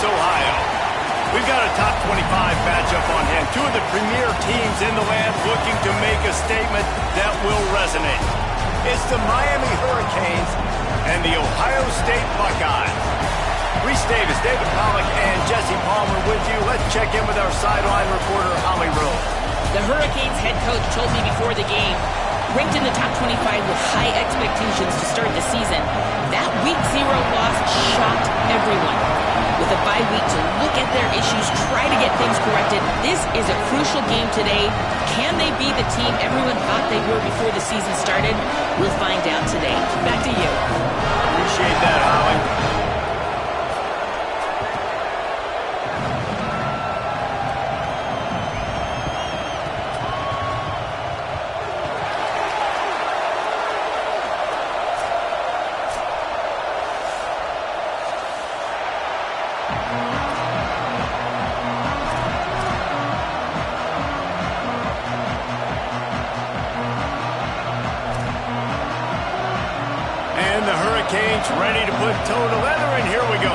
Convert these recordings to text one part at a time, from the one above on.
Ohio. We've got a top 25 matchup on hand. Two of the premier teams in the land looking to make a statement that will resonate. It's the Miami Hurricanes and the Ohio State Buckeyes. Reese Davis, David Pollack, and Jesse Palmer with you. Let's check in with our sideline reporter, Holly Rose. The Hurricanes head coach told me before the game, ranked in the top 25 with high expectations to start the season. That Week 0 loss shocked everyone. With a bye week to look at their issues, try to get things corrected, this is a crucial game today. Can they be the team everyone thought they were before the season started? We'll find out today. Back to you. Appreciate that, Holly. Ready to put toe to leather, and here we go.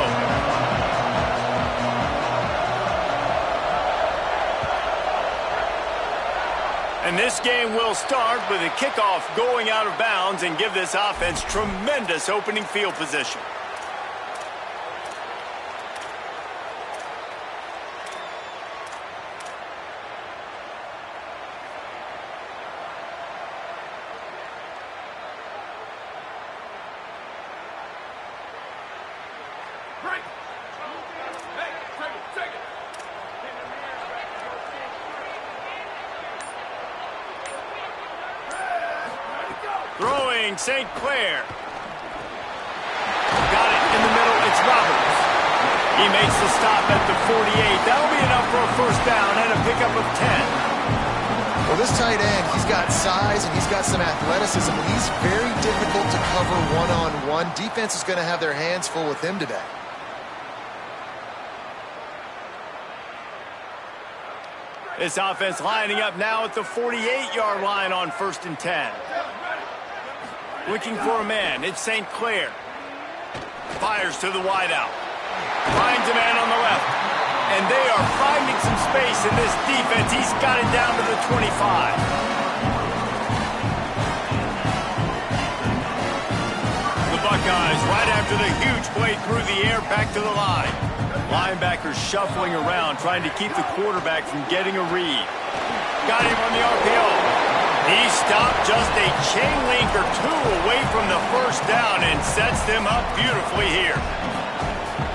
And this game will start with a kickoff going out of bounds and give this offense tremendous opening field position. Throwing St. Clair. Got it in the middle. It's Roberts. He makes the stop at the 48. That'll be enough for a first down and a pickup of 10. Well, this tight end, he's got size and he's got some athleticism. He's very difficult to cover one-on-one. Defense is going to have their hands full with him today. This offense lining up now at the 48-yard line on 1st and 10. Looking for a man. It's St. Clair. Fires to the wideout. Finds a man on the left. And they are finding some space in this defense. He's got it down to the 25. The Buckeyes, right after the huge play through the air, back to the line. Linebackers shuffling around, trying to keep the quarterback from getting a read. Got him on the RPO. He stopped just a chain link or two away from the first down and sets them up beautifully here.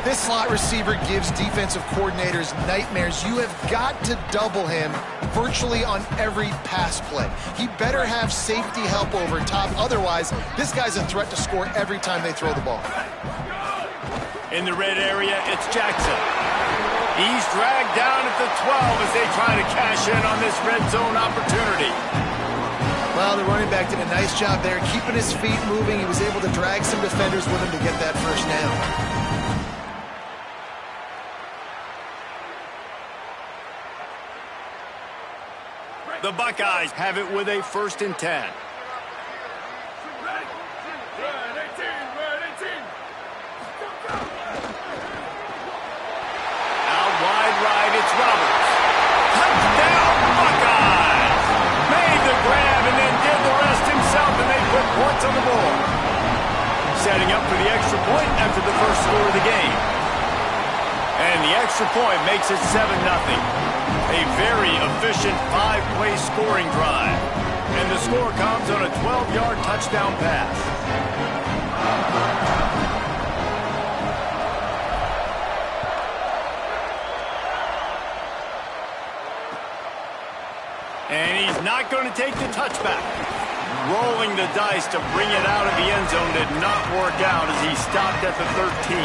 This slot receiver gives defensive coordinators nightmares. You have got to double him virtually on every pass play. He better have safety help over top. Otherwise, this guy's a threat to score every time they throw the ball. In the red area, it's Jackson. He's dragged down at the 12 as they try to cash in on this red zone opportunity. Well, the running back did a nice job there, keeping his feet moving. He was able to drag some defenders with him to get that first down. The Buckeyes have it with a 1st and 10. Out wide right, it's Roberts. Touchdown, Buckeyes! Made the grab and then did the rest himself, and they put points on the board. Setting up for the extra point after the first score of the game. And the extra point makes it 7-0. A very efficient 5-play scoring drive. And the score comes on a 12-yard touchdown pass. going to take the touchback. Rolling the dice to bring it out of the end zone did not work out as he stopped at the 13.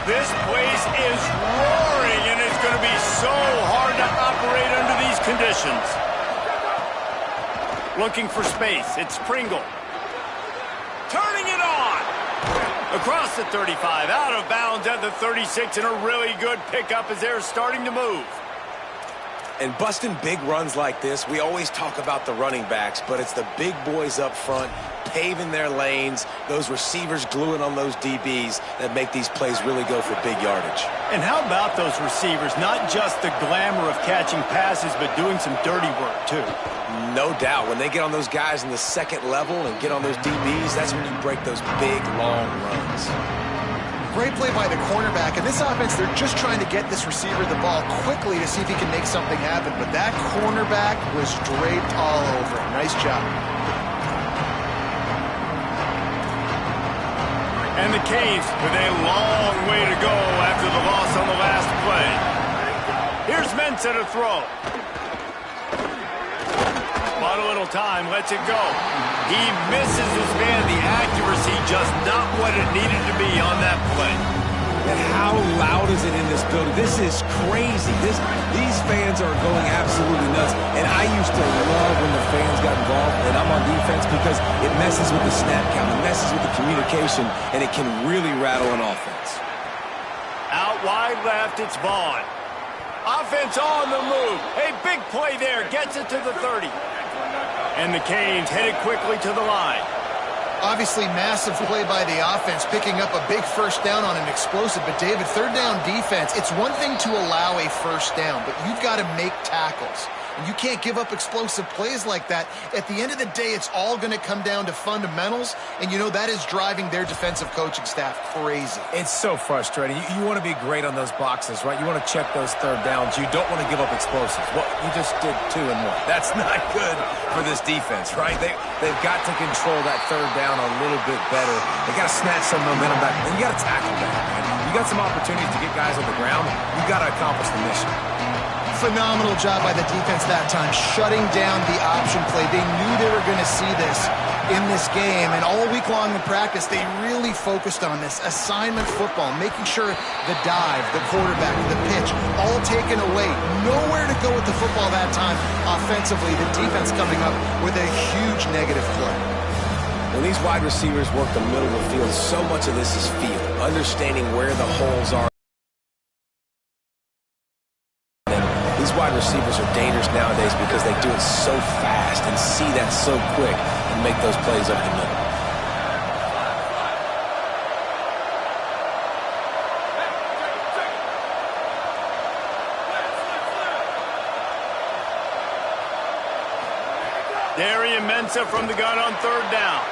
This place is roaring, and it's going to be so hard to operate under these conditions. Looking for space. It's Pringle. Turning it on. Across the 35, out of bounds at the 36, and a really good pickup as they're starting to move. And busting big runs like this, we always talk about the running backs, but it's the big boys up front paving their lanes, those receivers gluing on those DBs that make these plays really go for big yardage. And how about those receivers? Not just the glamour of catching passes, but doing some dirty work, too. No doubt. When they get on those guys in the second level and get on those DBs, that's when you break those big, long runs. Great play by the cornerback. In this offense, they're just trying to get this receiver the ball quickly to see if he can make something happen. But that cornerback was draped all over him. Nice job. And the Canes with a long way to go after the loss on the last play. Here's Mensah to throw. Bought a little time, lets it go. He misses his man. The accuracy just not what it needed to be on that play. And how loud is it in this building? This is crazy. These fans are going absolutely nuts. And I used to love when the fans got involved and I'm on defense because it messes with the snap count. It messes with the communication, and it can really rattle an offense. Out wide left, it's Vaughn. Offense on the move. A big play there. Gets it to the 30. And the Canes headed quickly to the line. Obviously, massive play by the offense, picking up a big first down on an explosive. But, David, third down defense, it's one thing to allow a first down, but you've got to make tackles. And you can't give up explosive plays like that. At the end of the day, it's all going to come down to fundamentals, and, you know, that is driving their defensive coaching staff crazy. It's so frustrating. You want to be great on those boxes, right? You want to check those third downs. You don't want to give up explosives. Well, you just did 2 and 1. That's not good for this defense, right? They've got to control that third down a little bit better. They got to snatch some momentum back, and you got to tackle that, man. You got some opportunities to get guys on the ground. You got to accomplish the mission. Phenomenal job by the defense that time, shutting down the option play. They knew they were going to see this in this game, and all week long in practice, they really focused on this assignment football, making sure the dive, the quarterback, the pitch, all taken away. Nowhere to go with the football that time offensively. The defense coming up with a huge negative play. When these wide receivers work the middle of the field, so much of this is feel, understanding where the holes are. These wide receivers are dangerous nowadays because they do it so fast and see that so quick and make those plays up the middle. Darian Mensah from the gun on third down.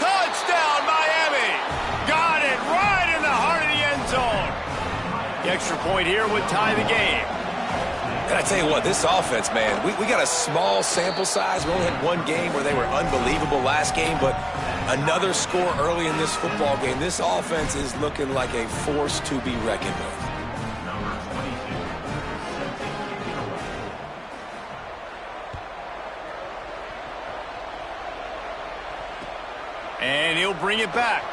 Touchdown, Miami! Got it right in the heart of the end zone. The extra point here would tie the game. And I tell you what, this offense, man, we got a small sample size. We only had one game where they were unbelievable last game, but another score early in this football game. This offense is looking like a force to be reckoned with. And he'll bring it back.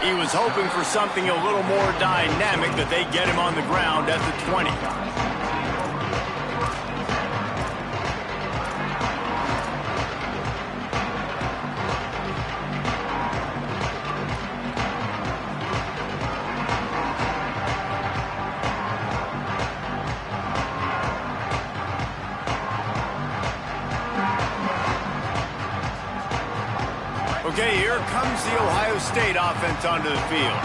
He was hoping for something a little more dynamic, but they get him on the ground at the 20. Okay, here comes the Ohio State offense onto the field.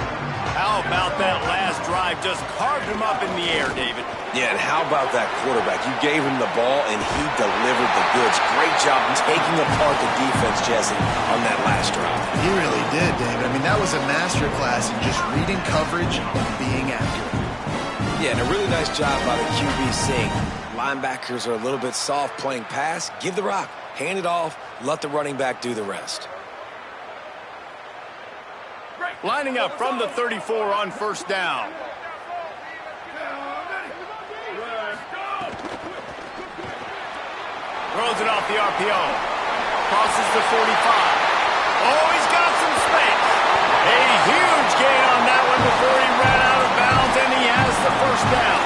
How about that last drive? Just carved him up in the air, David. Yeah, and how about that quarterback? You gave him the ball, and he delivered the goods. Great job taking apart the defense, Jesse, on that last drive. He really did, David. I mean, that was a masterclass in just reading coverage and being accurate. Yeah, and a really nice job by the QB seeing Linebackers are a little bit soft playing pass. Give the rock. Hand it off. Let the running back do the rest. Lining up from the 34 on first down. Throws it off the RPO. Crosses the 45. Oh, he's got some space. A huge gain on that one before he ran out of bounds, and he has the first down.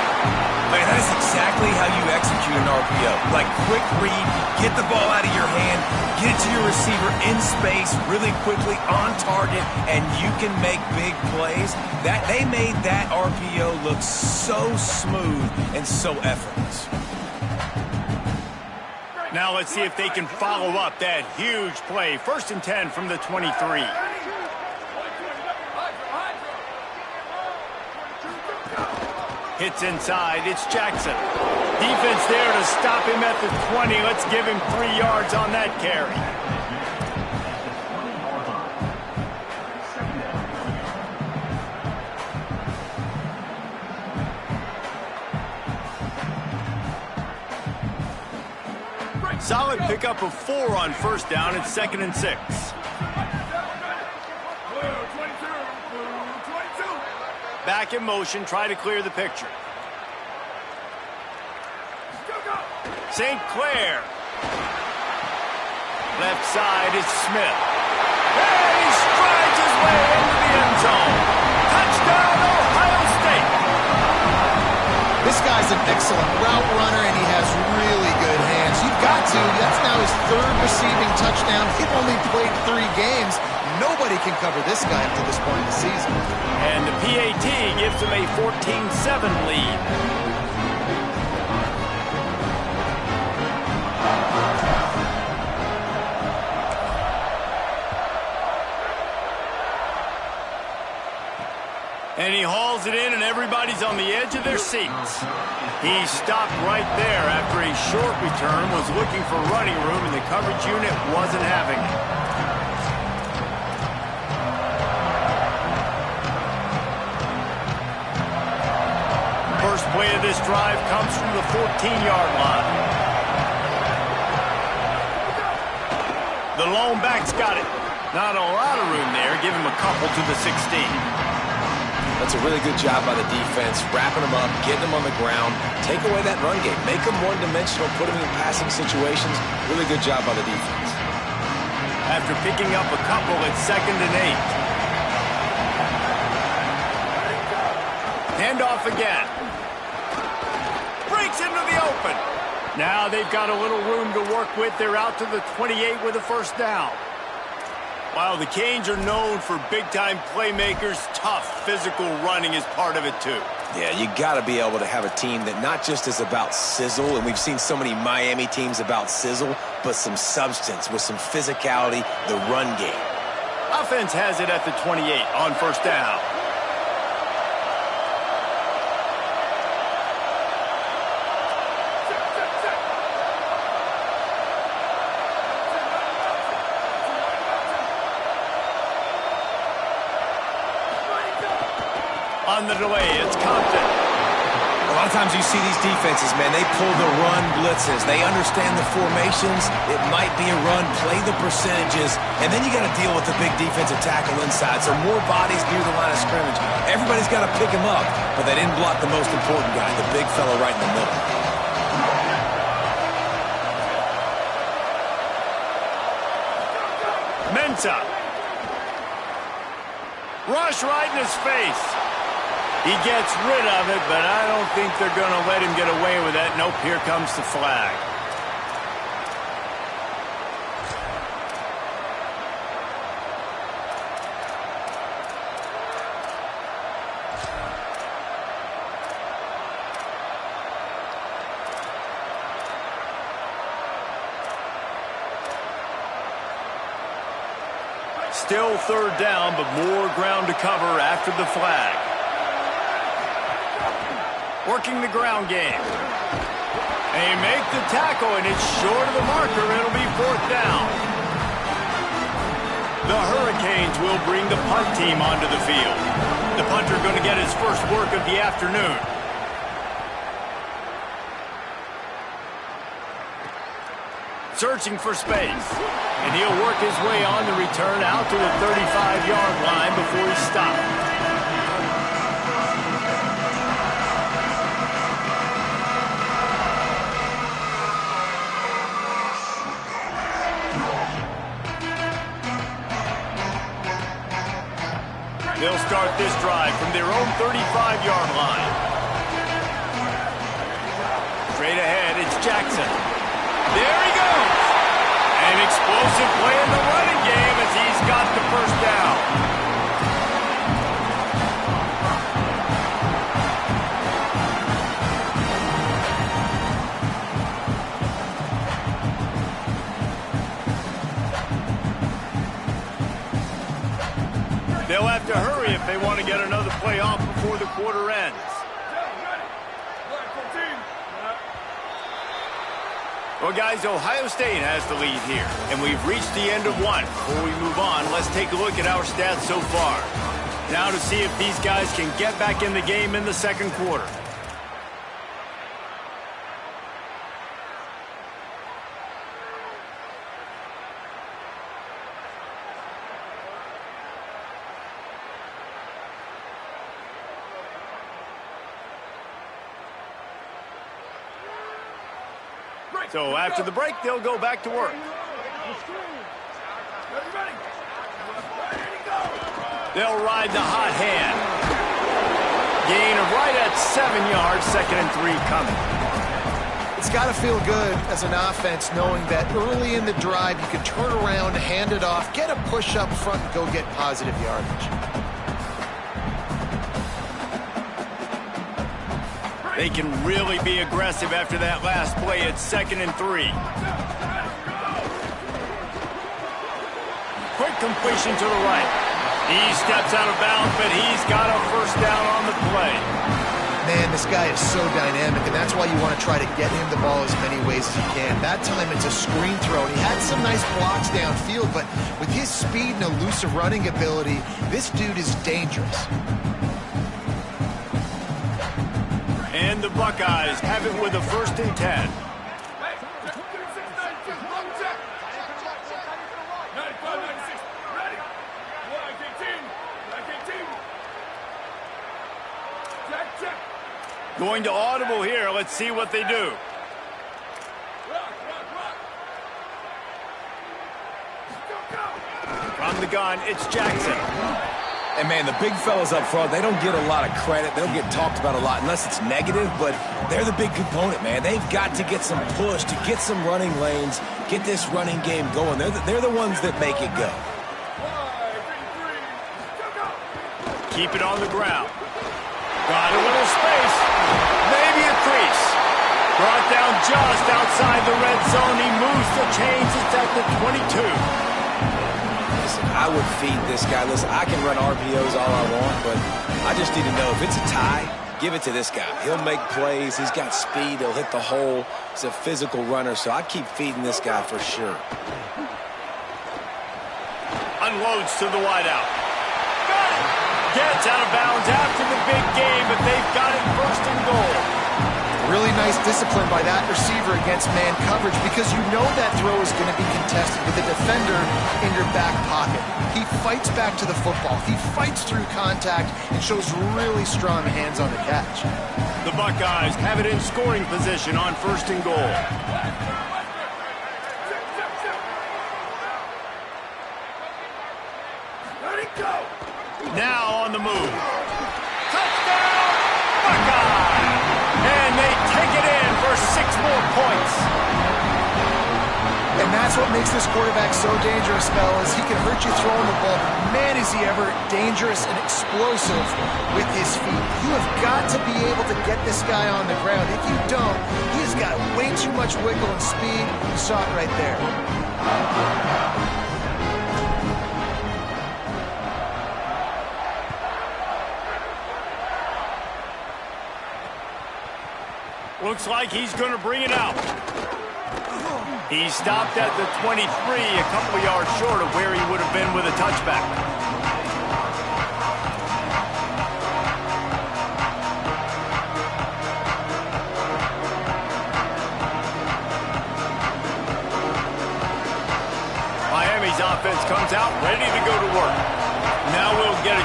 Man, that is exactly how you execute an RPO. Like quick read, get the ball out of your hand, get it to your receiver in space really quickly on target, and you can make big plays. They made that RPO look so smooth and so effortless. Now let's see if they can follow up that huge play. 1st and 10 from the 23. Hits inside. It's Jackson. Defense there to stop him at the 20. Let's give him 3 yards on that carry. Solid pickup of 4 on first down. It's 2nd and 6. Back in motion, try to clear the picture. St. Clair. Left side, it's Smith. And he strides his way into the end zone. Touchdown, Ohio State. This guy's an excellent route runner, and he has really good hands. You've got to. That's now his 3rd receiving touchdown. He only played 3 games. Nobody can cover this guy up to this point in the season. And the PAT gives him a 14-7 lead. And he hauls it in, and everybody's on the edge of their seats. He stopped right there after a short return, was looking for running room, and the coverage unit wasn't having it. First play of this drive comes from the 14-yard line. The lone back's got it. Not a lot of room there. Give him a couple to the 16. That's a really good job by the defense, wrapping them up, getting them on the ground, take away that run game, make them one-dimensional, put them in passing situations. Really good job by the defense. After picking up a couple, it's 2nd and 8. Handoff again. Breaks into the open. Now they've got a little room to work with. They're out to the 28 with a first down. While the Canes are known for big-time playmakers, tough physical running is part of it too. Yeah, you got to be able to have a team that not just is about sizzle, and we've seen so many Miami teams about sizzle, but some substance with some physicality, the run game. Offense has it at the 28 on first down. On the delay, it's Compton. A lot of times you see these defenses, man, they pull the run blitzes. They understand the formations. It might be a run, play the percentages, and then you got to deal with the big defensive tackle inside. So more bodies near the line of scrimmage. Everybody's got to pick him up, but they didn't block the most important guy, the big fella right in the middle. Mensah. Rush right in his face. He gets rid of it, but I don't think they're going to let him get away with that. Nope, here comes the flag. Still 3rd down, but more ground to cover after the flag. Working the ground game. They make the tackle, and it's short of the marker. It'll be 4th down. The Hurricanes will bring the punt team onto the field. The punter going to get his first work of the afternoon. searching for space. And he'll work his way on the return out to the 35-yard line before he stops. They'll start this drive from their own 35-yard line. Straight ahead, it's Jackson. There he goes! An explosive play in the running game as he's got the first down. They'll have to hurry if they want to get another play off before the quarter ends. Well, guys, Ohio State has the lead here, and we've reached the end of one. Before we move on, let's take a look at our stats so far. Now to see if these guys can get back in the game in the second quarter. So after the break, they'll go back to work. They'll ride the hot hand. Gain of right at 7 yards, 2nd and 3 coming. It's got to feel good as an offense knowing that early in the drive you can turn around, hand it off, get a push up front, and go get positive yardage. They can really be aggressive after that last play at 2nd and 3. Quick completion to the right. He steps out of bounds, but he's got a first down on the play. Man, this guy is so dynamic, and that's why you want to try to get him the ball as many ways as you can. That time it's a screen throw, and he had some nice blocks downfield, but with his speed and elusive running ability, this dude is dangerous. And the Buckeyes have it with a 1st and 10. Going to audible here. Let's see what they do. From the gun, it's Jackson. And, man, the big fellas up front, they don't get a lot of credit. They don't get talked about a lot unless it's negative, but they're the big component, man. They've got to get some push, to get some running lanes, get this running game going. They're the ones that make it go. Keep it on the ground. Got a little space. Maybe a crease. Brought down just outside the red zone. He moves the chains. It's at the 22. I would feed this guy. Listen, I can run RPOs all I want, but I just need to know if it's a tie, give it to this guy. He'll make plays. He's got speed. He'll hit the hole. He's a physical runner, so I'd keep feeding this guy for sure. Unloads to the wideout. Gets out of bounds after the big game, but they've got it 1st and goal. Really nice discipline by that receiver against man coverage because you know that throw is going to be contested with a defender in your back pocket. He fights back to the football. He fights through contact and shows really strong hands on the catch. The Buckeyes have it in scoring position on 1st and goal. Now on the move. Touchdown, Buckeyes! And they take it in for 6 more points. And that's what makes this quarterback so dangerous, fellas. He can hurt you throwing the ball, but man, is he ever dangerous and explosive with his feet. You have got to be able to get this guy on the ground. If you don't, he's got way too much wiggle and speed. You saw it right there. Looks like he's going to bring it out. He stopped at the 23, a couple yards short of where he would have been with a touchback.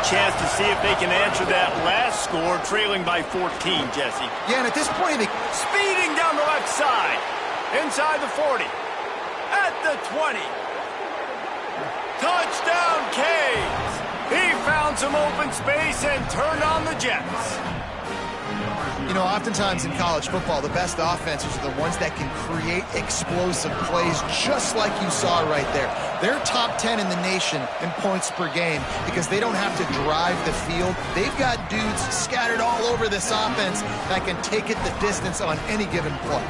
chance to see if they can answer that last score, trailing by 14, Jesse. Yeah, and at this point, speeding down the left side, inside the 40, at the 20. Touchdown, Canes! He found some open space and turned on the Jets. You know, oftentimes in college football, the best offenses are the ones that can create explosive plays, just like you saw right there. They're top 10 in the nation in points per game because they don't have to drive the field. They've got dudes scattered all over this offense that can take it the distance on any given play.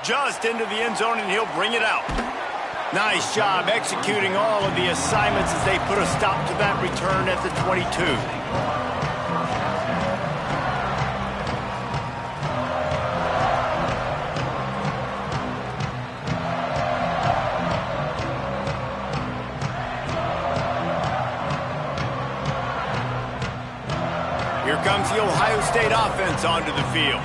Just into the end zone, and he'll bring it out. Nice job executing all of the assignments as they put a stop to that return at the 22. Here comes the Ohio State offense onto the field.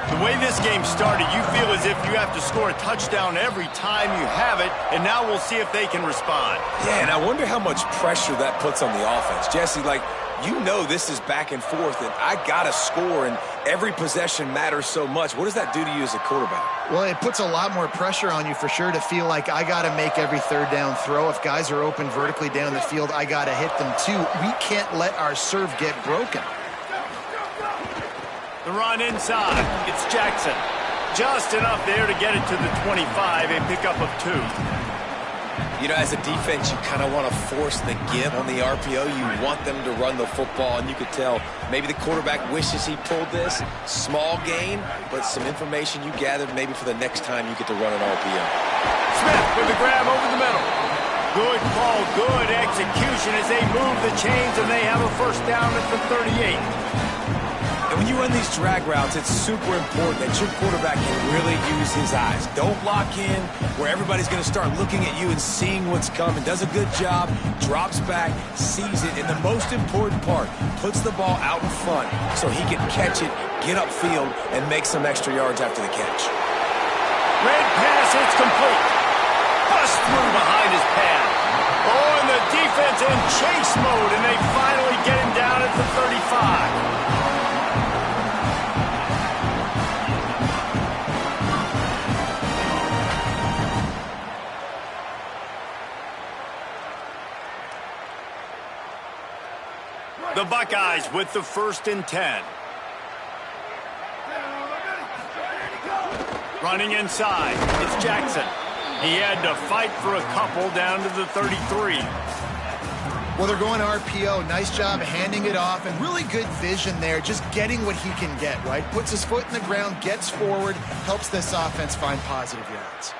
The way this game started, you feel as if you have to score a touchdown every time you have it, and now we'll see if they can respond. Yeah, and I wonder how much pressure that puts on the offense. Jesse, like, you know this is back and forth, and I got to score, and every possession matters so much. What does that do to you as a quarterback? Well, it puts a lot more pressure on you for sure to feel like I got to make every third down throw. If guys are open vertically down the field, I got to hit them too. We can't let our serve get broken. The run inside. It's Jackson. Just enough there to get it to the 25, a pickup of 2. You know, as a defense, you kind of want to force the give on the RPO. You want them to run the football, and you could tell maybe the quarterback wishes he pulled this. Small gain, but some information you gathered maybe for the next time you get to run an RPO. Smith with the grab over the middle. Good call, good execution as they move the chains, and they have a first down at the 38. And when you run these drag routes, it's super important that your quarterback can really use his eyes. Don't lock in where everybody's going to start looking at you and seeing what's coming. Does a good job, drops back, sees it, and the most important part, puts the ball out in front so he can catch it, get upfield, and make some extra yards after the catch. Red pass, it's complete. Bust through behind his pad. Oh, and the defense in chase mode, and they finally get him down at the 35. The Buckeyes with the 1st and 10. Running inside, it's Jackson. He had to fight for a couple down to the 33. Well, they're going RPO. Nice job handing it off, and really good vision there, just getting what he can get, right? Puts his foot in the ground, gets forward, helps this offense find positive yards.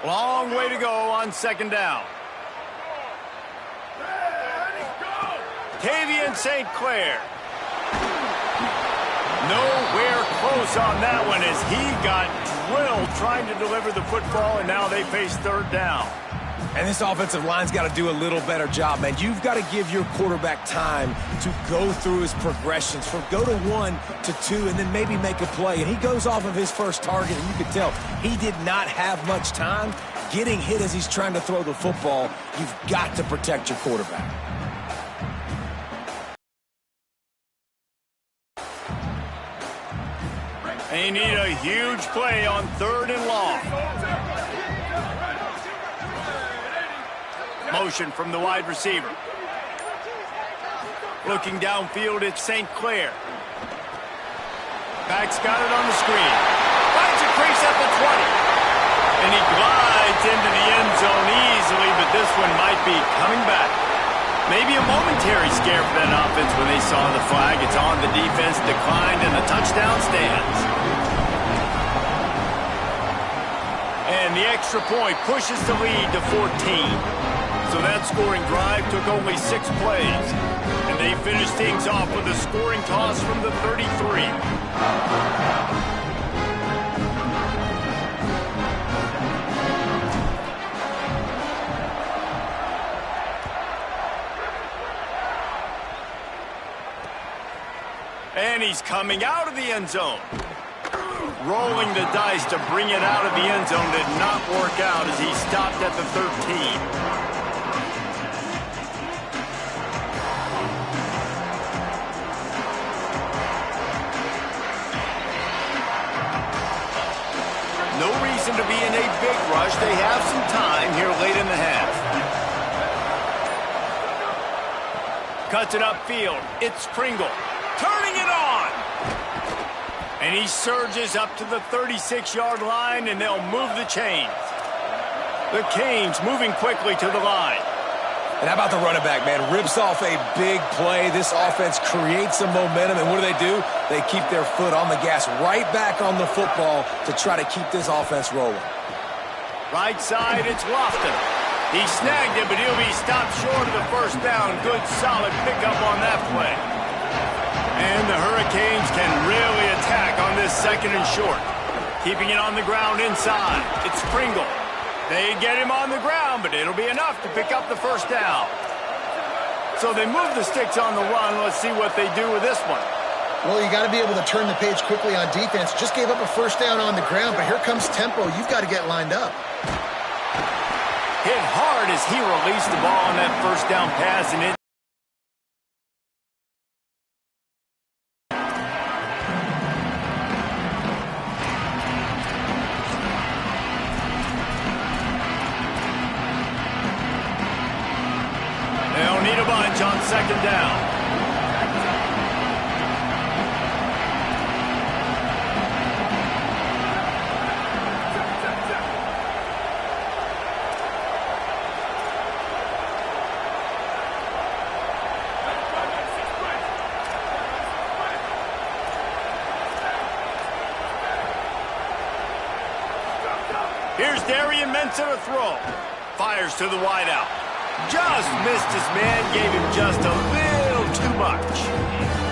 Long way to go on 2nd down. Tavian St. Clair. Nowhere close on that one as he got drilled trying to deliver the football, and now they face 3rd down. And this offensive line's got to do a little better job, man. You've got to give your quarterback time to go through his progressions from go to 1 to 2 and then maybe make a play. And he goes off of his first target, and you can tell he did not have much time getting hit as he's trying to throw the football. You've got to protect your quarterback. They need a huge play on 3rd and long. Motion from the wide receiver. Looking downfield, it's St. Clair. Back's got it on the screen. Finds a crease at the 20. And he glides into the end zone easily, but this one might be coming back. Maybe a momentary scare for that offense when they saw the flag. It's on the defense, declined, and the touchdown stands. And the extra point pushes the lead to 14. So that scoring drive took only 6 plays. And they finished things off with a scoring toss from the 33. And he's coming out of the end zone. Rolling the dice to bring it out of the end zone did not work out as he stopped at the 13. No reason to be in a big rush. They have some time here late in the half. Cuts it upfield. It's Pringle. Turning it on. And he surges up to the 36-yard line, and they'll move the chains. The Canes moving quickly to the line. And how about the running back, man? Rips off a big play. This offense creates some momentum, and what do? They keep their foot on the gas, right back on the football to try to keep this offense rolling. Right side, it's Lofton. He snagged it, but he'll be stopped short of the first down. Good, solid pickup on that play. And the Hurricanes can really attack on this second and short. Keeping it on the ground inside. It's Pringle. They get him on the ground, but it'll be enough to pick up the first down. So they move the sticks on the run. Let's see what they do with this one. Well, you got to be able to turn the page quickly on defense. Just gave up a first down on the ground, but here comes tempo. You've got to get lined up. Hit hard as he released the ball on that first down pass, and it on second down. Here's Darian Mensah to throw. Fires to the wideout. Just missed his man, gave him just a little too much.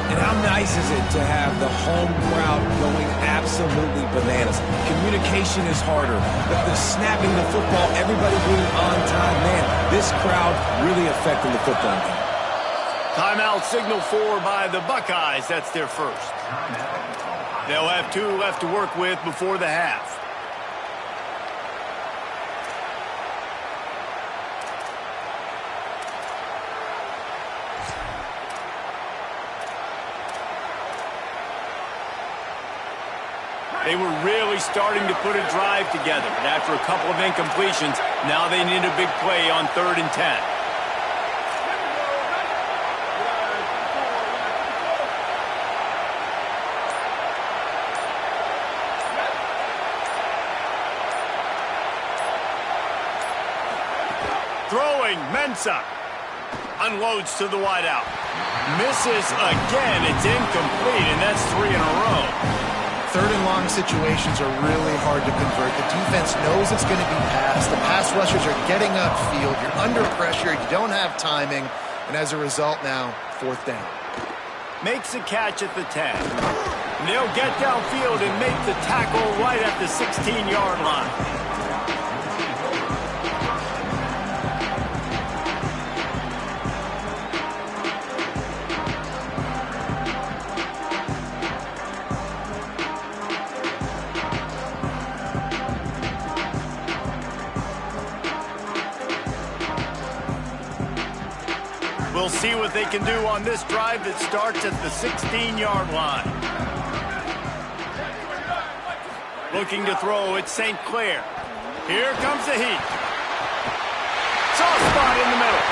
And how nice is it to have the home crowd going absolutely bananas? Communication is harder. The snapping the football, everybody being on time. Man, this crowd really affecting the football game. Timeout signal for by the Buckeyes. That's their first. They'll have 2 left to work with before the half. They were really starting to put a drive together, but after a couple of incompletions, now they need a big play on 3rd and 10. Throwing, Mensah. Unloads to the wideout. Misses again. It's incomplete, and that's 3 in a row. 3rd and long situations are really hard to convert. The defense knows it's going to be passed. The pass rushers are getting upfield. You're under pressure. You don't have timing. And as a result now, 4th down. Makes a catch at the 10. And they'll get downfield and make the tackle right at the 16-yard line. We'll see what they can do on this drive that starts at the 16-yard line. Looking to throw, it's St. Clair. Here comes the heat. Soft spot in the middle.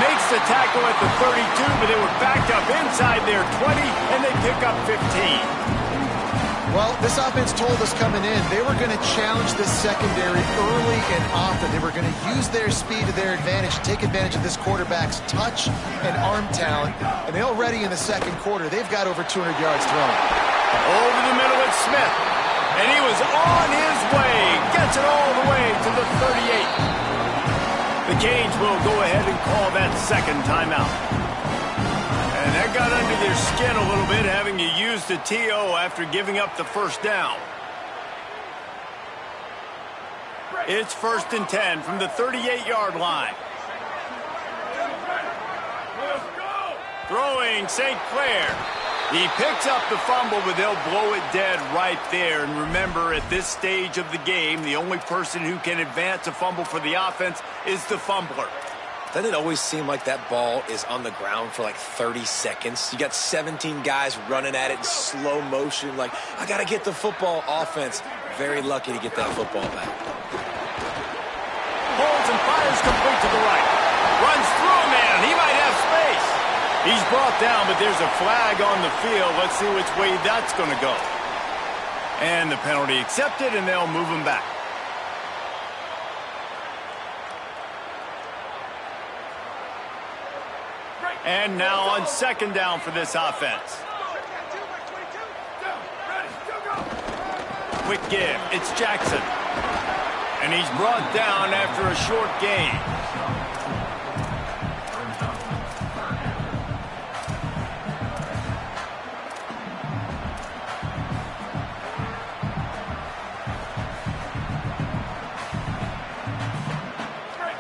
Makes the tackle at the 32, but they were backed up inside their 20, and they pick up 15. Well, this offense told us coming in they were going to challenge this secondary early and often. They were going to use their speed to their advantage, take advantage of this quarterback's touch and arm talent. And they already in the second quarter, they've got over 200 yards thrown. Over the middle, it's Smith. And he was on his way. Gets it all the way to the 38. The Canes will go ahead and call that second timeout. And that got under their skin a little bit, having to use the TO after giving up the first down. It's 1st and 10 from the 38-yard line. Throwing St. Clair. He picks up the fumble, but they'll blow it dead right there. And remember, at this stage of the game, the only person who can advance a fumble for the offense is the fumbler. Doesn't it always seem like that ball is on the ground for like 30 seconds? You got 17 guys running at it in slow motion. Like, I got to get the football. Offense, very lucky to get that football back. Holds and fires complete to the right. Runs through a man. He might have space. He's brought down, but there's a flag on the field. Let's see which way that's going to go. And the penalty accepted, and they'll move him back. And now on second down for this offense. Quick give. It's Jackson. And he's brought down after a short gain.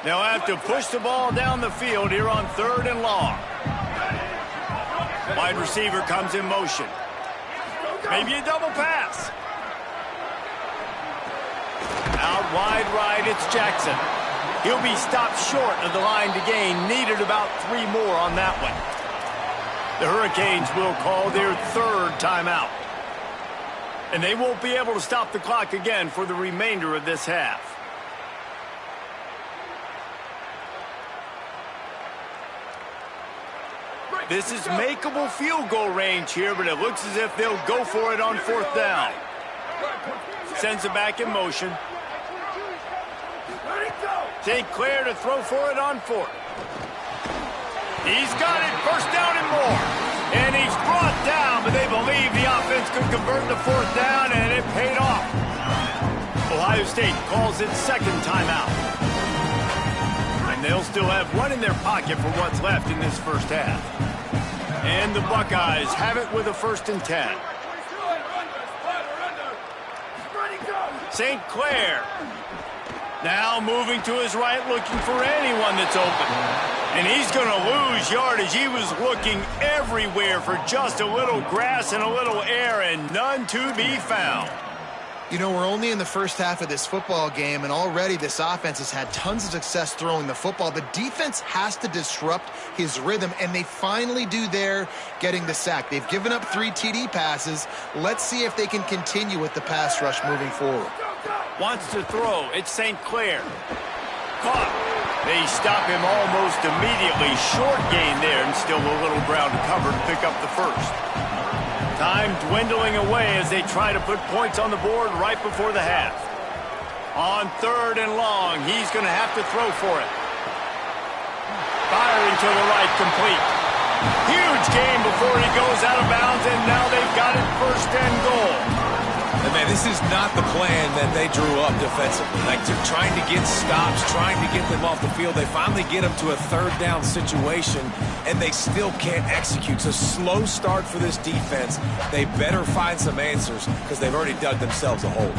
They'll have to push the ball down the field here on 3rd and long. Wide receiver comes in motion. Maybe a double pass. Out wide right, it's Jackson. He'll be stopped short of the line to gain. Needed about 3 more on that one. The Hurricanes will call their 3rd timeout. And they won't be able to stop the clock again for the remainder of this half. This is makeable field goal range here, but it looks as if they'll go for it on 4th down. Sends it back in motion. St. Clair to throw for it on 4th. He's got it, 1st down and more. And he's brought down, but they believe the offense could convert the 4th down, and it paid off. Ohio State calls its 2nd timeout. And they'll still have 1 in their pocket for what's left in this first half. And the Buckeyes have it with a 1st and 10. St. Clair now moving to his right, looking for anyone that's open. And he's going to lose yardage. He was looking everywhere for just a little grass and a little air, and none to be found. You know, we're only in the first half of this football game, and already this offense has had tons of success throwing the football. The defense has to disrupt his rhythm, and they finally do there, getting the sack. They've given up 3 TD passes. Let's see if they can continue with the pass rush moving forward. Wants to throw. It's St. Clair. Caught. They stop him almost immediately. Short gain there, and still a little ground to cover to pick up the 1st. Time dwindling away as they try to put points on the board right before the half. On 3rd and long, he's going to have to throw for it. Firing to the right, complete. Huge gain before he goes out of bounds, and now they've got it 1st and goal. And man, this is not the plan that they drew up defensively. Like, trying to get stops, trying to get them off the field. They finally get them to a 3rd down situation, and they still can't execute. So slow start for this defense. They better find some answers because they've already dug themselves a hole.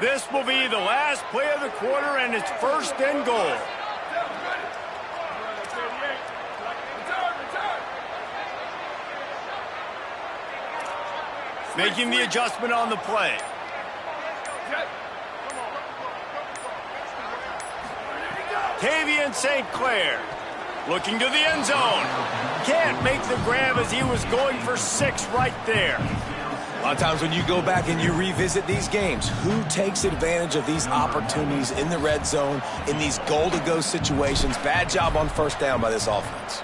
This will be the last play of the quarter, and it's 1st and goal. Making the adjustment on the play. Tavian St. Clair looking to the end zone. Can't make the grab as he was going for 6 right there. A lot of times when you go back and you revisit these games, who takes advantage of these opportunities in the red zone, in these goal-to-go situations? Bad job on 1st down by this offense.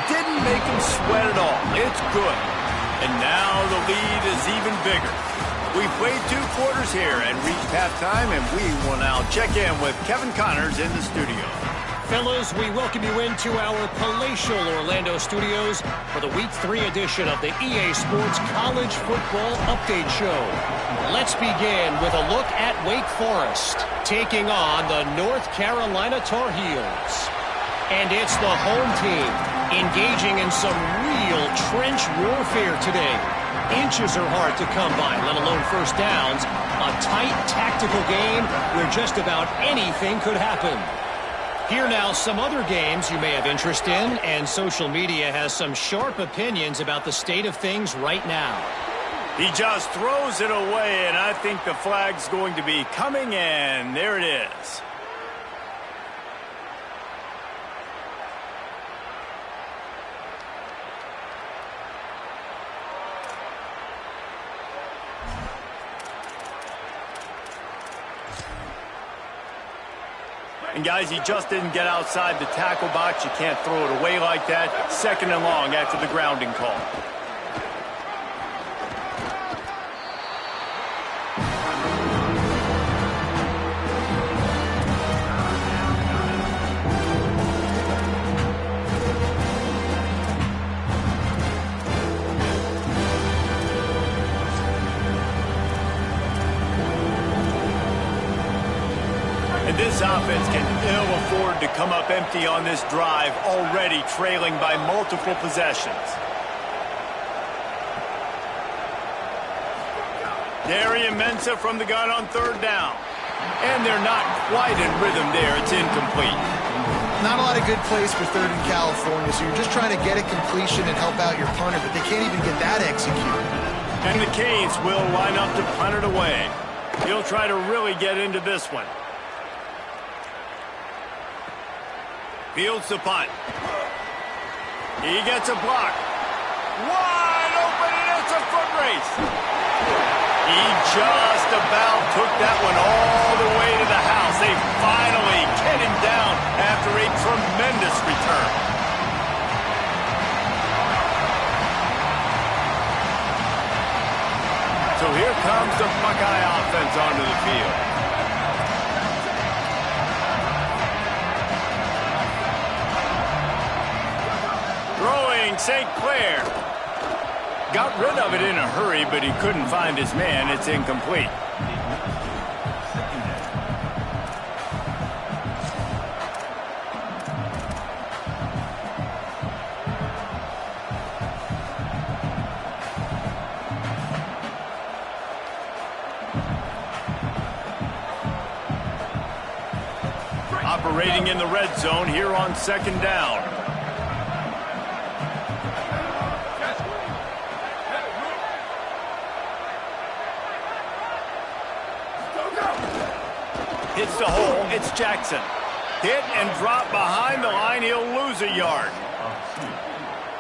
Didn't make him sweat at all. It's good. And now the lead is even bigger. We've played 2 quarters here and reached halftime, and we will now check in with Kevin Connors in the studio. Fellas, we welcome you into our palatial Orlando studios for the Week 3 edition of the EA Sports College Football Update Show. Let's begin with a look at Wake Forest taking on the North Carolina Tar Heels. And it's the home team engaging in some real trench warfare today. Inches are hard to come by, let alone first downs. A tight tactical game where just about anything could happen. Here now, some other games you may have interest in, and social media has some sharp opinions about the state of things right now. He just throws it away, and I think the flag's going to be coming in. There it is. And guys, he just didn't get outside the tackle box. You can't throw it away like that. 2nd and long after the grounding call. This offense can ill afford to come up empty on this drive, already trailing by multiple possessions. Darian Mensah from the gun on 3rd down. And they're not quite in rhythm there. It's incomplete. Not a lot of good plays for 3rd in California, so you're just trying to get a completion and help out your punter, but they can't even get that executed. And the Canes will line up to punt it away. He'll try to really get into this one. Fields the punt. He gets a block. Wide open, and it's a foot race. He just about took that one all the way to the house. They finally get him down after a tremendous return. So here comes the Buckeye offense onto the field. Throwing St. Clair. Got rid of it in a hurry, but he couldn't find his man. It's incomplete. Operating in the red zone here on 2nd down. Hits the hole. It's Jackson. Hit and drop behind the line. He'll lose a yard.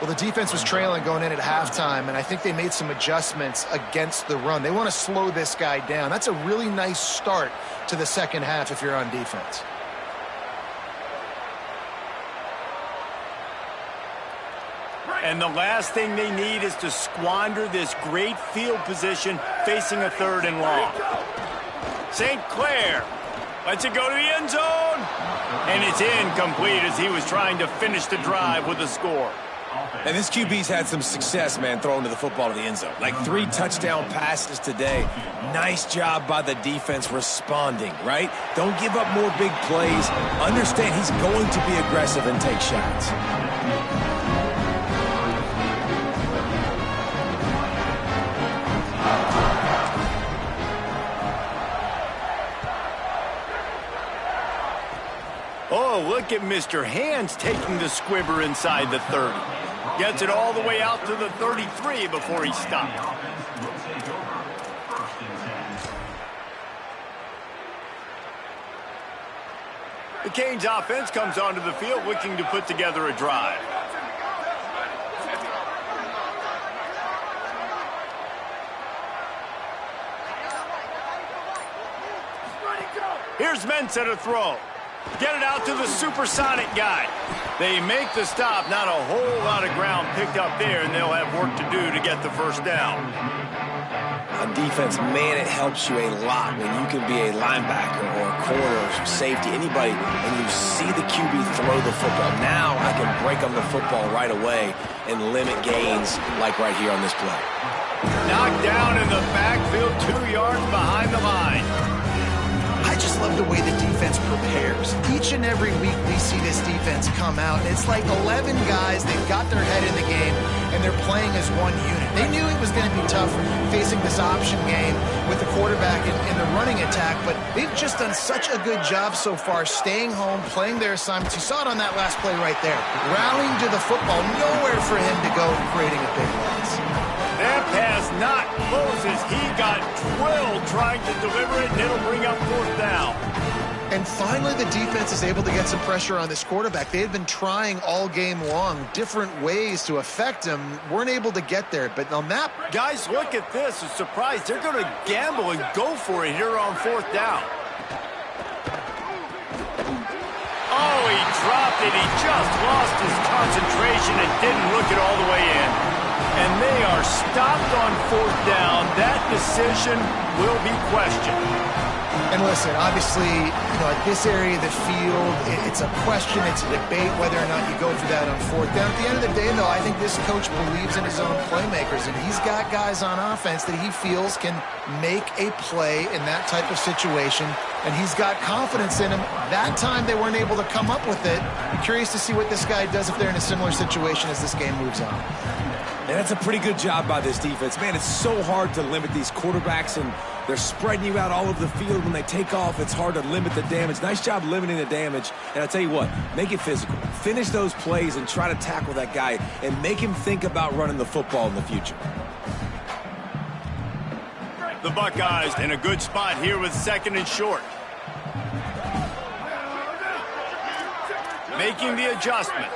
Well, the defense was trailing going in at halftime, and I think they made some adjustments against the run. They want to slow this guy down. That's a really nice start to the 2nd half if you're on defense. And the last thing they need is to squander this great field position facing a 3rd and long. St. Clair lets it go to the end zone. And it's incomplete as he was trying to finish the drive with a score. And this QB's had some success, man, throwing to the football to the end zone. Like 3 touchdown passes today. Nice job by the defense responding, right? Don't give up more big plays. Understand he's going to be aggressive and take shots. Oh, look at Mr. Hands taking the squibber inside the 30. Gets it all the way out to the 33 before he stopped. The Canes offense comes onto the field looking to put together a drive. Here's Mensah to throw. Get it out to the supersonic guy. They make the stop. Not a whole lot of ground picked up there, and they'll have work to do to get the first down. On defense, man, it helps you a lot when you can be a linebacker or a corner or safety, anybody, and you see the QB throw the football. Now I can break on the football right away and limit gains like right here on this play. Knocked down in the backfield, 2 yards behind the line. I just love the way the defense defense prepares. Each and every week we see this defense come out, and it's like 11 guys, they've got their head in the game, and they're playing as one unit. They knew it was going to be tough facing this option game with the quarterback in the running attack, but they've just done such a good job so far staying home, playing their assignments. You saw it on that last play right there. Rallying to the football, nowhere for him to go, creating a big loss. That pass not closes. He got drilled trying to deliver it, and it'll bring up 4th down. And finally, the defense is able to get some pressure on this quarterback. They had been trying all game long, different ways to affect him, weren't able to get there. But on that... Guys, look at this. A surprise. They're going to gamble and go for it here on 4th down. Oh, he dropped it. He just lost his concentration and didn't look it all the way in. And they are stopped on 4th down. That decision will be questioned. And listen, obviously, at this area of the field, it's a question, it's a debate whether or not you go for that on 4th down. At the end of the day, though, I think this coach believes in his own playmakers, and he's got guys on offense that he feels can make a play in that type of situation, and he's got confidence in him. That time, they weren't able to come up with it. I'm curious to see what this guy does if they're in a similar situation as this game moves on. And that's a pretty good job by this defense. Man, it's so hard to limit these quarterbacks, and they're spreading you out all over the field. When they take off, it's hard to limit the damage. Nice job limiting the damage. And I'll tell you what, make it physical. Finish those plays and try to tackle that guy and make him think about running the football in the future. The Buckeyes in a good spot here with 2nd and short. Making the adjustment.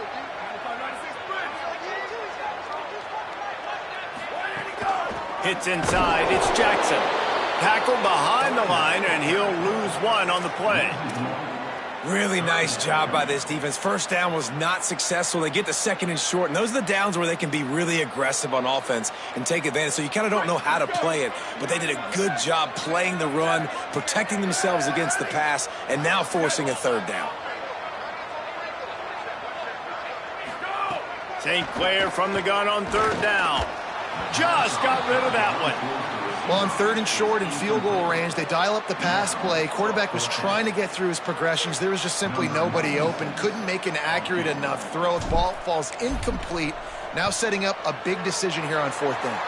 Hits inside, it's Jackson. Tackled behind the line, and he'll lose 1 on the play. Really nice job by this defense. 1st down was not successful. They get the 2nd and short, and those are the downs where they can be really aggressive on offense and take advantage. So you kind of don't know how to play it, but they did a good job playing the run, protecting themselves against the pass, and now forcing a 3rd down. St. Clair from the gun on 3rd down. Just got rid of that one. Well, on 3rd and short in field goal range, they dial up the pass play. Quarterback was trying to get through his progressions. There was just simply nobody open. Couldn't make an accurate enough throw. The ball falls incomplete. Now setting up a big decision here on 4th down.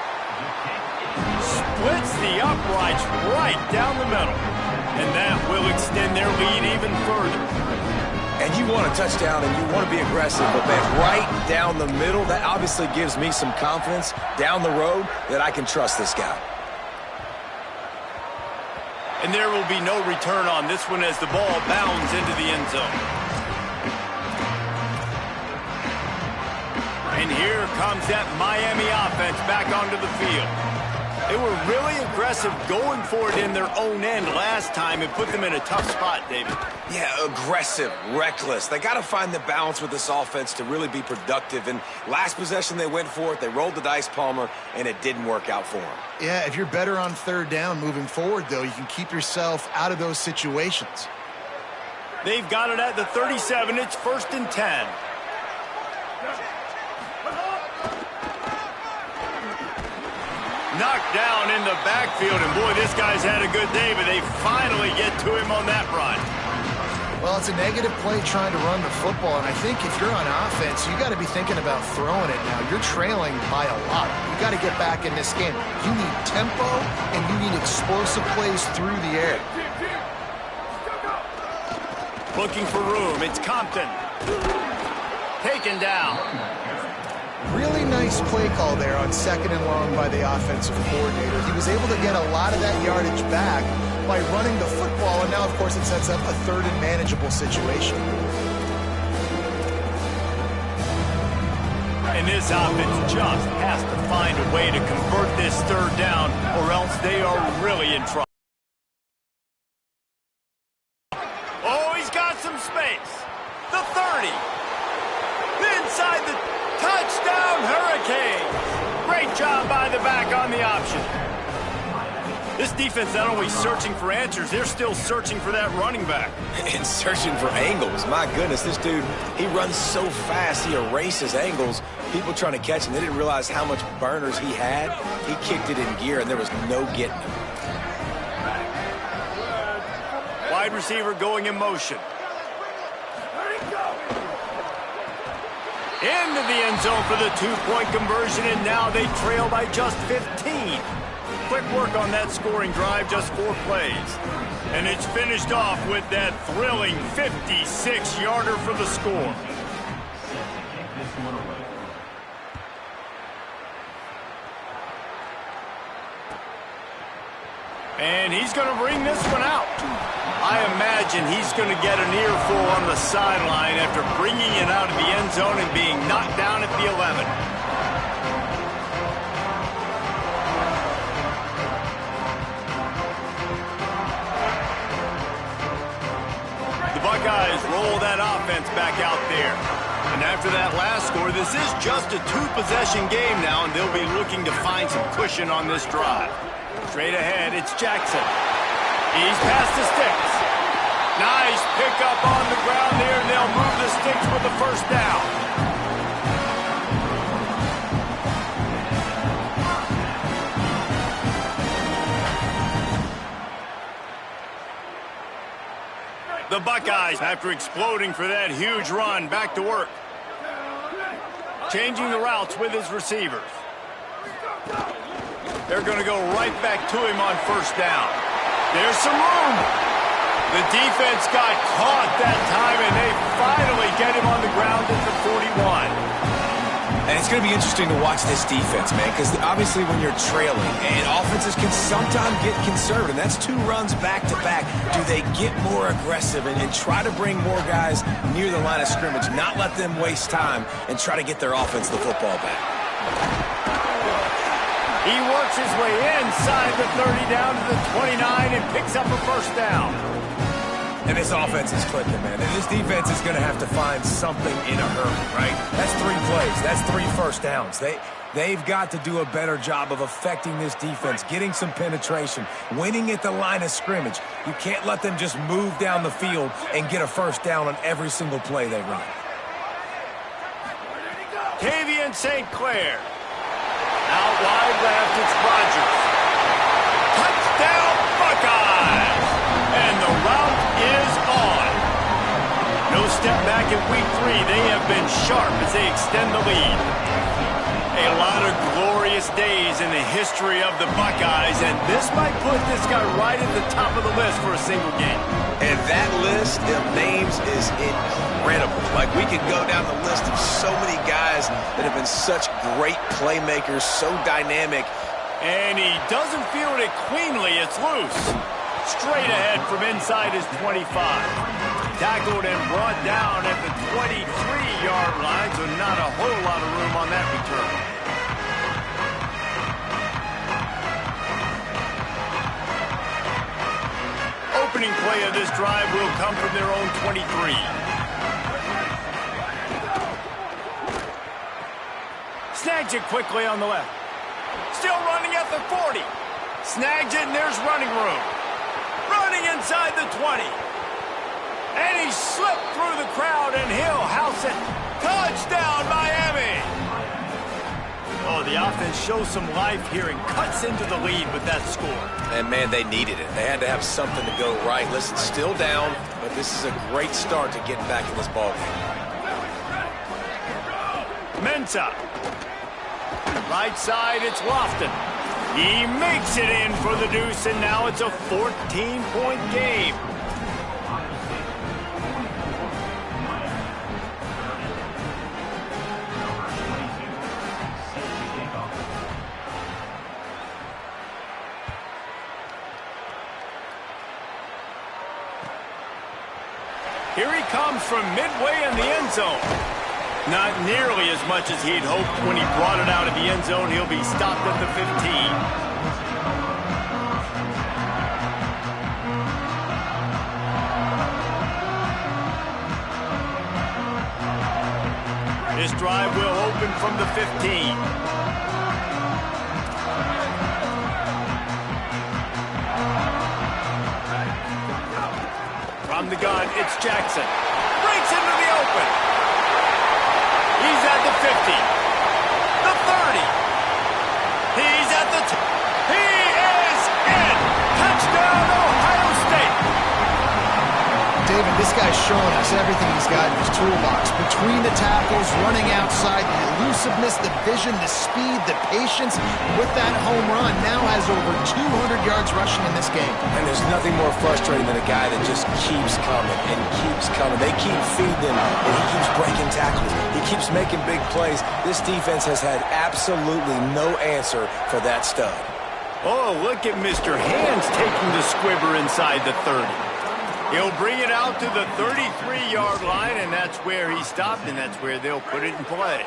Splits the uprights right down the middle. And that will extend their lead even further. And you want a touchdown and you want to be aggressive, but man, right down the middle, that obviously gives me some confidence down the road that I can trust this guy. And there will be no return on this one as the ball bounds into the end zone. And here comes that Miami offense back onto the field. They were really aggressive going for it in their own end last time and put them in a tough spot, David. Yeah, aggressive, reckless. They got to find the balance with this offense to really be productive. And last possession, they went for it. They rolled the dice, Palmer, and it didn't work out for them. Yeah, if you're better on 3rd down moving forward, though, you can keep yourself out of those situations. They've got it at the 37. It's 1st and 10. Knocked down in the backfield, and boy, this guy's had a good day, but they finally get to him on that run. Well, it's a negative play trying to run the football, and I think if you're on offense, you got to be thinking about throwing it now. You're trailing by a lot. You got to get back in this game. You need tempo, and you need explosive plays through the air. Looking for room. It's Compton. Taken down. Really nice play call there on 2nd and long by the offensive coordinator. He was able to get a lot of that yardage back by running the football, and now, of course, it sets up a 3rd and manageable situation. And this offense just has to find a way to convert this 3rd down, or else they are really in trouble. Oh, he's got some space. The 30. Inside the touchdown, Hurricanes. Great job by the back on the option. This defense not only searching for answers, they're still searching for that running back. And searching for angles. My goodness, this dude, he runs so fast, he erases angles. People trying to catch him, they didn't realize how much burners he had. He kicked it in gear, and there was no getting him. wide receiver going in motion. Into the end zone for the two-point conversion, and now they trail by just 15. Quick work on that scoring drive, just 4 plays. And it's finished off with that thrilling 56-yarder for the score. And he's going to bring this one out. I imagine he's going to get an earful on the sideline after bringing it out of the end zone and being knocked down at the 11. The Buckeyes roll that offense back out there. And after that last score, this is just a 2-possession game now, and they'll be looking to find some cushion on this drive. Straight ahead, it's Jackson. He's past the sticks. Nice pickup on the ground there, and they'll move the sticks with the first down. The Buckeyes, after exploding for that huge run, back to work. Changing the routes with his receivers. They're going to go right back to him on first down. There's some room. The defense got caught that time, and they finally get him on the ground at the 41. And it's going to be interesting to watch this defense, man, because obviously when you're trailing, and offenses can sometimes get conservative. That's 2 runs back-to-back. Do they get more aggressive and try to bring more guys near the line of scrimmage, not let them waste time, and try to get their offense the football back? He works his way inside the 30 down to the 29 and picks up a first down. And this offense is clicking, man. And this defense is going to have to find something in a hurry, right? That's 3 plays. That's 3 first downs. They've got to do a better job of affecting this defense, getting some penetration, winning at the line of scrimmage. You can't let them just move down the field and get a first down on every single play they run. Tavian St. Clair. Out wide left, it's Rodgers. Touchdown, Buckeyes! And the route is on. No step back in week 3. They have been sharp as they extend the lead. A lot of glorious days in the history of the Buckeyes, and this might put this guy right at the top of the list for a single game. And that list of names is incredible. Like, we could go down the list of so many guys that have been such great playmakers, so dynamic. And he doesn't field it cleanly. It's loose. Straight ahead from inside his 25. Tackled and brought down at the 23-yard line, so not a whole lot of room on that return. Opening play of this drive will come from their own 23. Snags it quickly on the left. Still running at the 40. Snags it, and there's running room. Running inside the 20. And he slipped through the crowd, and he'll house it. Touchdown, Miami! Oh, the offense shows some life here and cuts into the lead with that score. And, man, they needed it. They had to have something to go right. Listen, still down, but this is a great start to getting back in this ballgame. Mensah. Right side, it's Lofton. He makes it in for the deuce, and now it's a 14-point game. Here he comes from midway in the end zone. Not nearly as much as he'd hoped when he brought it out of the end zone. He'll be stopped at the 15. This drive will open from the 15. From the gun, it's Jackson. Breaks into the open. He's at the 50. The 30. He's at the... He is in! Touchdown, Ohio State! David, this guy's showing us everything he's got in his toolbox. Between the tackles, running outside, the elusiveness, the vision, the speed, the patience. With that home run, now has over 200 yards rushing in this game. And there's nothing more frustrating than a guy that just keeps coming and keeps coming. They keep feeding him, and he keeps breaking tackles. He keeps making big plays. This defense has had absolutely no answer for that stud. Oh, look at Mr. Hands taking the squibber inside the 30. He'll bring it out to the 33-yard line, and that's where he stopped, and that's where they'll put it in play.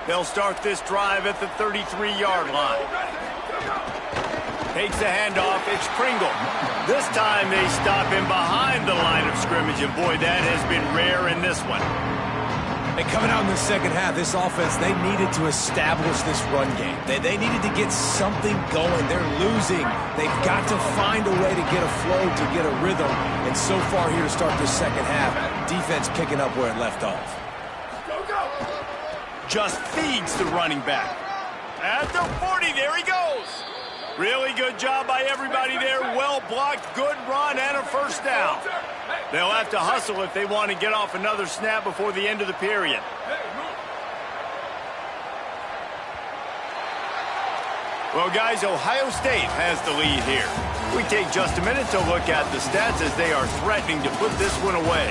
They'll start this drive at the 33-yard line. Takes the handoff. It's Pringle. This time they stop him behind the line of scrimmage, and boy, that has been rare in this one. And coming out in the second half, this offense, they needed to establish this run game. They needed to get something going. They're losing. They've got to find a way to get a flow, to get a rhythm. And so far here to start this second half, defense picking up where it left off. Just feeds the running back. At the 40, there he goes. Really good job by everybody there. Well blocked, good run, and a first down. They'll have to hustle if they want to get off another snap before the end of the period. Well, guys, Ohio State has the lead here. We take just a minute to look at the stats as they are threatening to put this one away.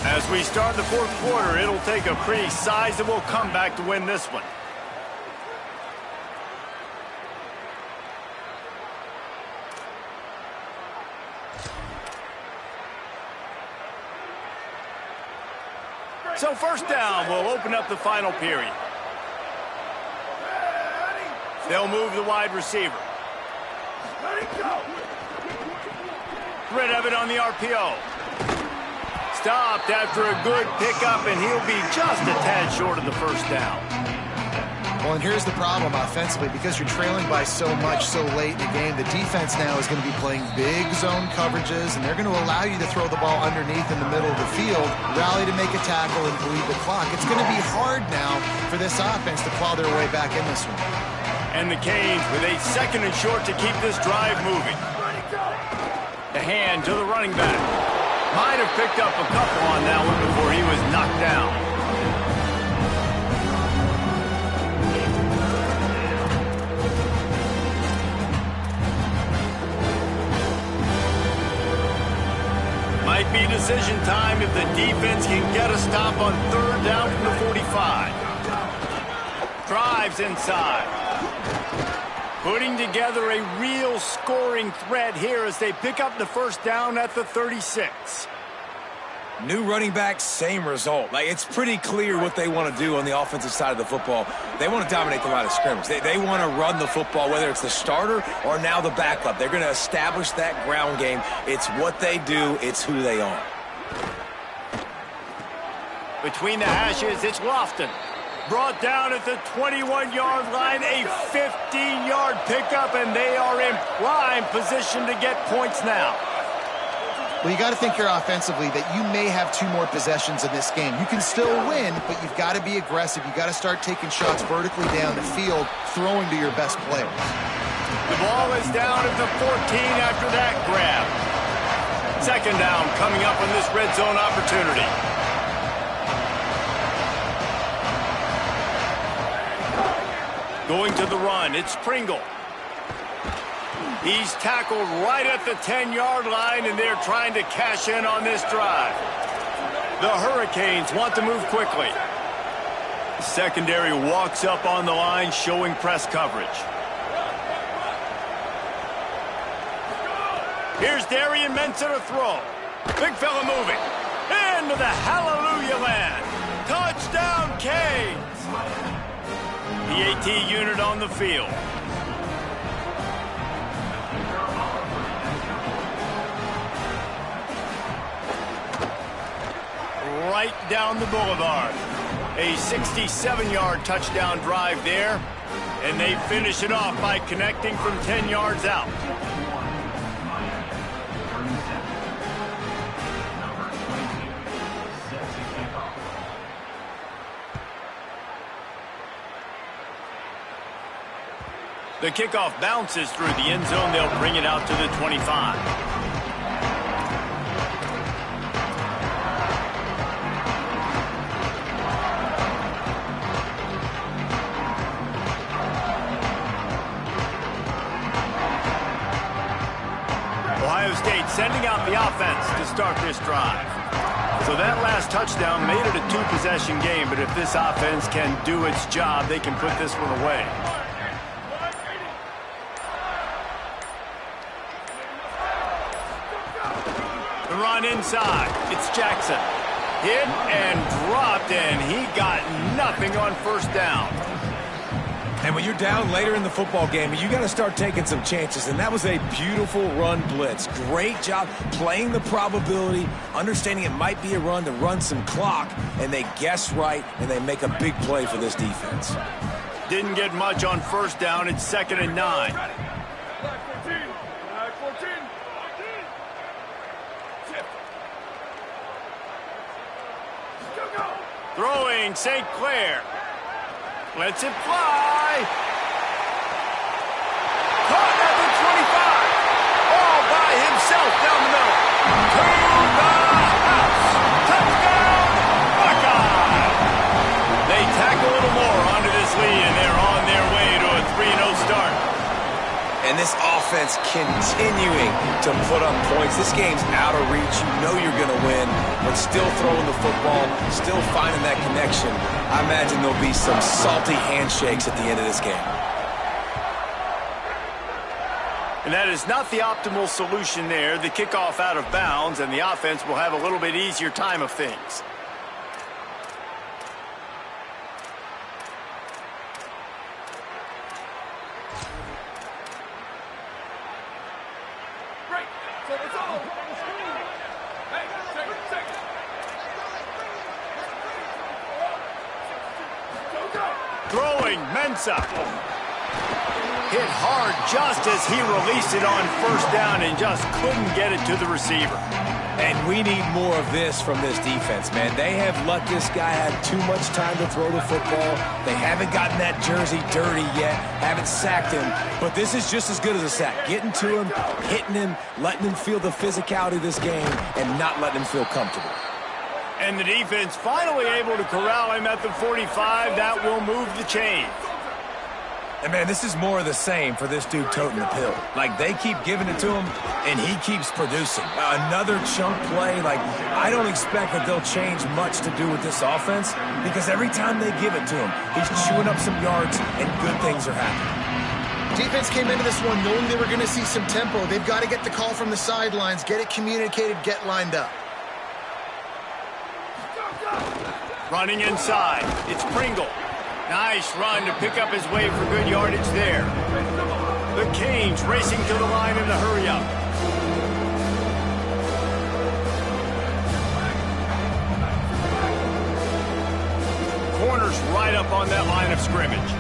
As we start the fourth quarter, it'll take a pretty sizable comeback to win this one. So first down will open up the final period. They'll move the wide receiver. Rid of it on the RPO. Stopped after a good pickup, and he'll be just a tad short of the first down. Well, and here's the problem offensively. Because you're trailing by so much so late in the game, the defense now is going to be playing big zone coverages, and they're going to allow you to throw the ball underneath in the middle of the field, rally to make a tackle, and bleed the clock. It's going to be hard now for this offense to claw their way back in this one. And the Canes with a second and short to keep this drive moving. The hand to the running back. Might have picked up a couple on that one before he was knocked down. Might be decision time if the defense can get a stop on third down from the 45. Drives inside. Putting together a real scoring threat here as they pick up the first down at the 36. New running back, same result. Like, it's pretty clear what they want to do on the offensive side of the football. They want to dominate the line of scrimmage. They want to run the football, whether it's the starter or now the backup. They're going to establish that ground game. It's what they do. It's who they are. Between the hashes, it's Lofton. Brought down at the 21-yard line, a 15-yard pickup, and they are in prime position to get points now. Well, you got to think here offensively that you may have two more possessions in this game. You can still win, but you've got to be aggressive. You've got to start taking shots vertically down the field, throwing to your best players. The ball is down at the 14 after that grab. Second down coming up on this red zone opportunity. Going to the run, it's Pringle. He's tackled right at the 10-yard line, and they're trying to cash in on this drive. The Hurricanes want to move quickly. The secondary walks up on the line, showing press coverage. Here's Darian Mensah to throw. Big fella moving. Into the hallelujah land. Touchdown, Canes. The AT unit on the field. Right down the boulevard. A 67-yard touchdown drive there. And they finish it off by connecting from 10 yards out. The kickoff bounces through the end zone. They'll bring it out to the 25. Ohio State sending out the offense to start this drive. So that last touchdown made it a two-possession game, but if this offense can do its job, they can put this one away. The run inside. It's Jackson. Hit and dropped, and he got nothing on first down. And when you're down later in the football game, you got to start taking some chances. And that was a beautiful run blitz. Great job playing the probability, understanding it might be a run to run some clock. And they guess right, and they make a big play for this defense. Didn't get much on first down. It's 2nd and 9. Throwing St. Clair. Lets it fly. Caught at the 25. All by himself down the middle. To the house. Touchdown, Buckeye. They tack a little more onto this lead, and they're on their way to a 3-0 start. And this offense continuing to put up points. This game's out of reach. You know you're going to win, but still throwing the football, still finding that connection. I imagine there'll be some salty handshakes at the end of this game. And that is not the optimal solution there. The kickoff out of bounds, and the offense will have a little bit easier time of things. Throwing Mensah. Hit hard just as he released it on first down and just couldn't get it to the receiver. And we need more of this from this defense, man. They have let this guy have too much time to throw the football. They haven't gotten that jersey dirty yet, haven't sacked him. But this is just as good as a sack. Getting to him, hitting him, letting him feel the physicality of this game, and not letting him feel comfortable. And the defense finally able to corral him at the 45. That will move the chain. And, man, this is more of the same for this dude toting the pill. Like, they keep giving it to him, and he keeps producing. Another chunk play. Like, I don't expect that they'll change much to do with this offense because every time they give it to him, he's chewing up some yards, and good things are happening. Defense came into this one knowing they were going to see some tempo. They've got to get the call from the sidelines, get it communicated, get lined up. Running inside. It's Pringle. Nice run to pick up his way for good yardage there. The Canes racing to the line in the hurry-up. Corners right up on that line of scrimmage.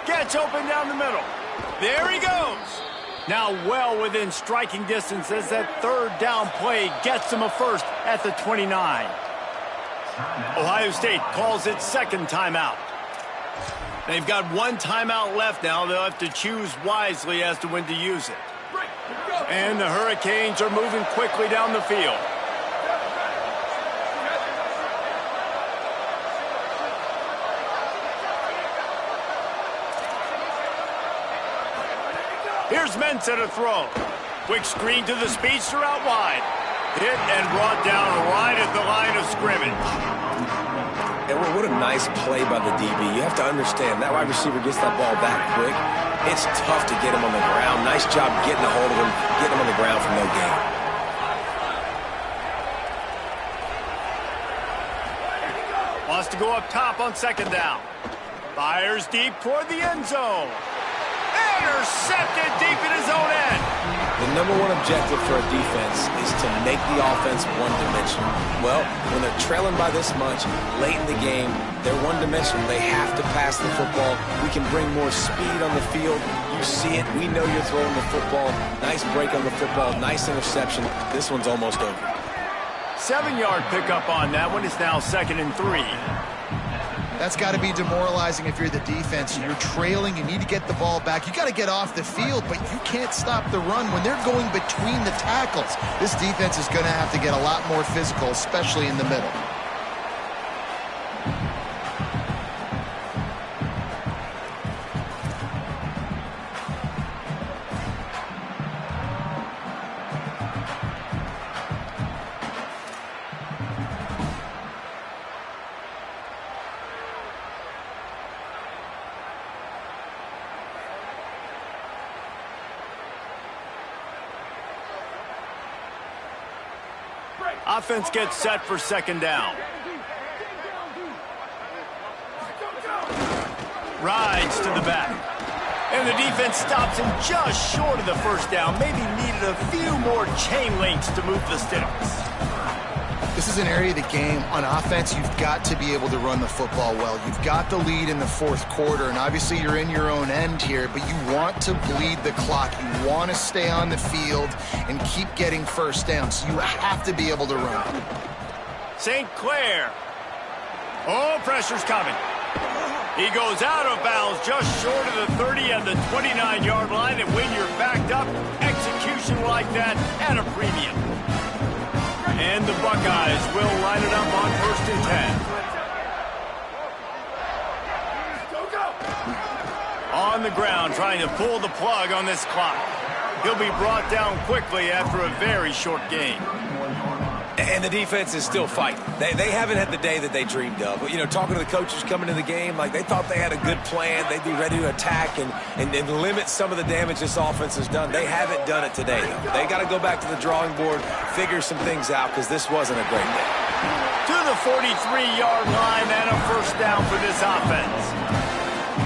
Gets open down the middle. There he goes. Now well within striking distance as that third down play gets him a first at the 29. Ohio State calls its second timeout. They've got one timeout left now. They'll have to choose wisely as to when to use it. And the Hurricanes are moving quickly down the field. Here's Mensah to throw. Quick screen to the speedster out wide. Hit and brought down right at the line of scrimmage. And what a nice play by the DB. You have to understand, that wide receiver gets that ball that quick. It's tough to get him on the ground. Nice job getting a hold of him, getting him on the ground for no gain. Wants to go up top on second down. Fires deep toward the end zone. Intercepted deep in his own end. The number one objective for a defense is to make the offense one-dimensional. Well, when they're trailing by this much, late in the game, they're one-dimensional. They have to pass the football. We can bring more speed on the field. You see it. We know you're throwing the football. Nice break on the football. Nice interception. This one's almost over. 7-yard pickup on that one. Is now 2nd and 3. That's got to be demoralizing if you're the defense. You're trailing. You need to get the ball back. You got to get off the field, but you can't stop the run when they're going between the tackles. This defense is going to have to get a lot more physical, especially in the middle. Offense gets set for second down. Rides to the back. And the defense stops him just short of the first down. Maybe needed a few more chain links to move the sticks. This is an area of the game. On offense, you've got to be able to run the football well. You've got the lead in the fourth quarter, and obviously you're in your own end here, but you want to bleed the clock. You want to stay on the field and keep getting first down, so you have to be able to run. St. Clair. Oh, pressure's coming. He goes out of bounds just short of the 30 and the 29-yard line, and when you're backed up, execution like that at a premium. And the Buckeyes will line it up on 1st and 10. On the ground, trying to pull the plug on this clock. He'll be brought down quickly after a very short game. And the defense is still fighting. They haven't had the day that they dreamed of. You know, talking to the coaches coming to the game, like they thought they had a good plan. They'd be ready to attack and limit some of the damage this offense has done. They haven't done it today, though. They got to go back to the drawing board, figure some things out, because this wasn't a great day. To the 43-yard line and a first down for this offense.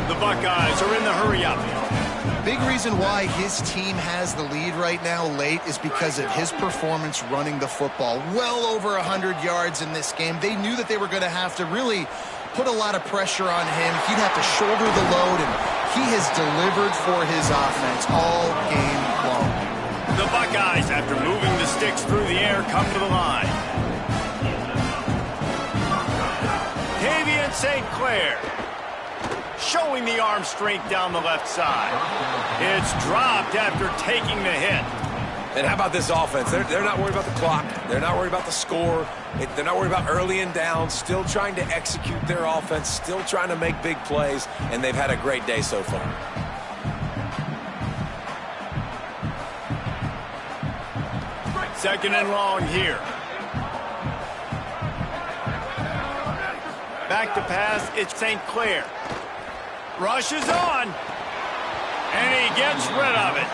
The Buckeyes are in the hurry-up. Big reason why his team has the lead right now late is because of his performance running the football. Well over 100 yards in this game. They knew that they were going to have to really put a lot of pressure on him. He'd have to shoulder the load, and he has delivered for his offense all game long. The Buckeyes, after moving the sticks through the air, come to the line. Tavian St. Clair. Showing the arm strength down the left side. It's dropped after taking the hit. And how about this offense? They're not worried about the clock. They're not worried about the score. They're not worried about early and down. Still trying to execute their offense. Still trying to make big plays. And they've had a great day so far. Second and long here. Back to pass. It's St. Clair. Rushes on, and he gets rid of it.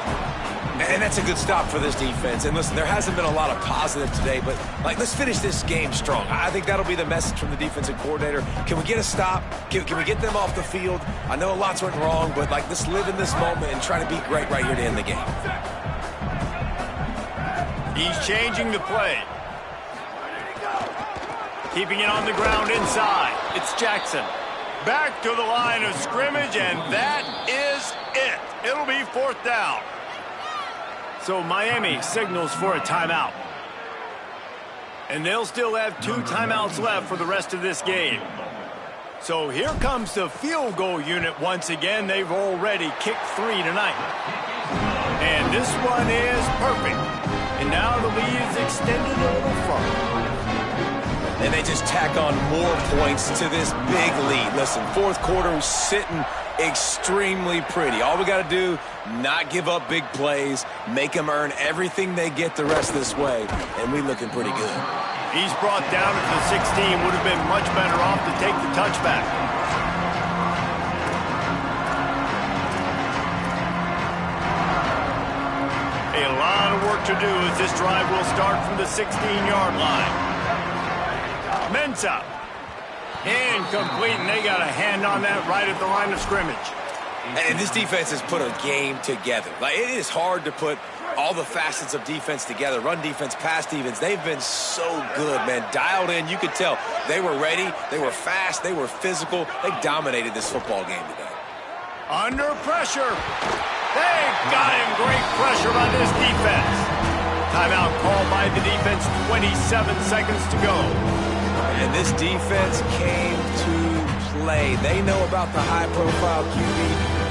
And that's a good stop for this defense. And listen, there hasn't been a lot of positive today, but let's finish this game strong. I think that'll be the message from the defensive coordinator. Can we get a stop? Can we get them off the field? I know lots went wrong, but let's live in this moment and try to be great right here to end the game. He's changing the play. Keeping it on the ground inside. It's Jackson. Back to the line of scrimmage, and that is it. It'll be fourth down. So Miami signals for a timeout. And they'll still have 2 timeouts left for the rest of this game. So here comes the field goal unit once again. They've already kicked 3 tonight. And this one is perfect. And now the lead is extended a little further. And they just tack on more points to this big lead. Listen, fourth quarter sitting extremely pretty. All we got to do, not give up big plays, make them earn everything they get the rest of this way, and we looking pretty good. He's brought down at the 16. Would have been much better off to take the touchback. A lot of work to do as this drive will start from the 16-yard line. Mensah. Incomplete, and they got a hand on that right at the line of scrimmage. And this defense has put a game together. It is hard to put all the facets of defense together. Run defense, pass defense. They've been so good, man. Dialed in. You could tell they were ready. They were fast. They were physical. They dominated this football game today. Under pressure. They got him. Great pressure by this defense. Timeout called by the defense. 27 seconds to go. And this defense came to play. They know about the high-profile QB.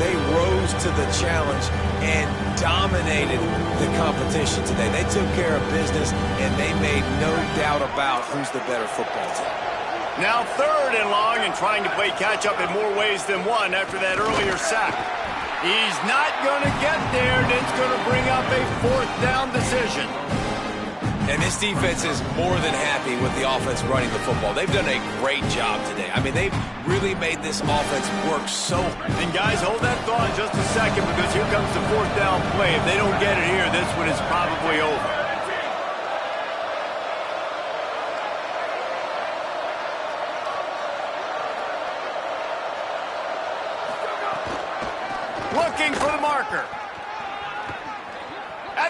They rose to the challenge and dominated the competition today. They took care of business, and they made no doubt about who's the better football team. Now third and long, and trying to play catch-up in more ways than one after that earlier sack. He's not going to get there, and it's going to bring up a fourth down decision. And this defense is more than happy with the offense running the football. They've done a great job today. I mean, they've really made this offense work so. And guys, hold that thought just a second, because here comes the fourth down play. If they don't get it here, this one is probably over.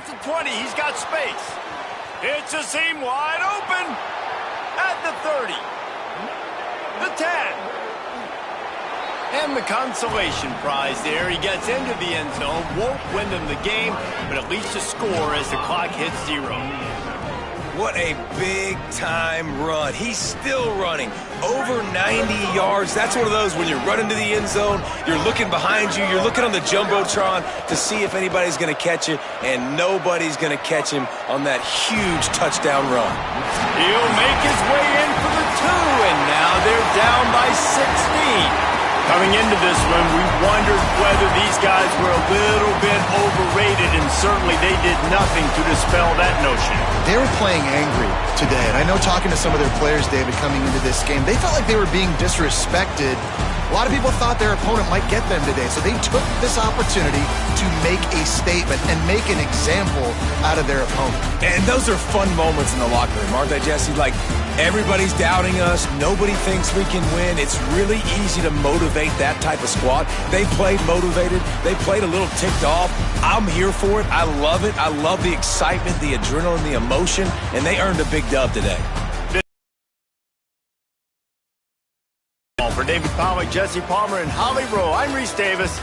At the 20, he's got space. It's a seam wide open. At the 30. The 10. And the consolation prize there. He gets into the end zone. Won't win them the game, but at least a score as the clock hits 0. What a big-time run. He's still running. Over 90 yards. That's one of those when you're running to the end zone, you're looking behind you, you're looking on the Jumbotron to see if anybody's going to catch it, and nobody's going to catch him on that huge touchdown run. He'll make his way in for the 2, and now they're down by 16. Coming into this one, we wondered whether these guys were a little bit overrated, and certainly they did nothing to dispel that notion. They were playing angry today, and I know talking to some of their players, David, coming into this game, they felt like they were being disrespected. A lot of people thought their opponent might get them today, so they took this opportunity to make a statement and make an example out of their opponent. And those are fun moments in the locker room, aren't they, Jesse? Like, everybody's doubting us. Nobody thinks we can win. It's really easy to motivate that type of squad. They played motivated. They played a little ticked off. I'm here for it. I love it. I love the excitement, the adrenaline, the emotion, and they earned a big dub today. For David Pollack, Jesse Palmer, and Holly Rowe, I'm Reese Davis.